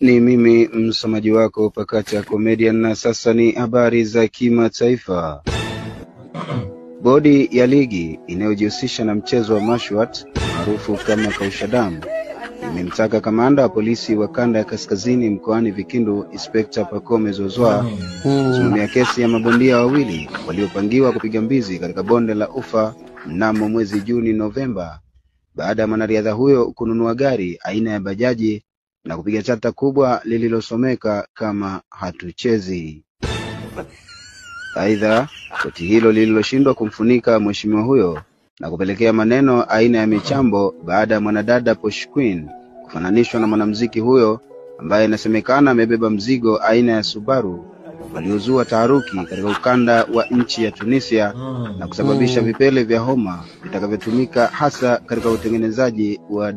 Ni mimi msomaji wako Pakacha Comedian, na sasa ni habari za kimataifa. Bodi ya ligi inayojihusisha na mchezo wa mashwat maarufu kama kausha damu imemtaka kamanda wa polisi wa kanda ya kaskazini mkoani Vikindu Inspector Pacome Zouzoua kusimamia kesi ya mabondia wawili waliopangiwa kupiga mbizi katika bonde la Ufa mnamo mwezi Juni Novemba, baada ya mwanariadha huyo kununua gari aina ya bajaji na kupiga chata kubwa lililosomeka kama hatuchezi. Aidha, koti hilo lililoshindwa kumfunika mheshimiwa huyo na kupelekea maneno aina ya michambo baada ya mwanadada Posh Queen kufananishwa na mwanamuziki huyo ambaye inasemekana amebeba mzigo aina ya Subaru, waliozua taharuki katika ukanda wa nchi ya Tunisia na kusababisha vipele vya homa vitakavyotumika hasa katika utengenezaji wa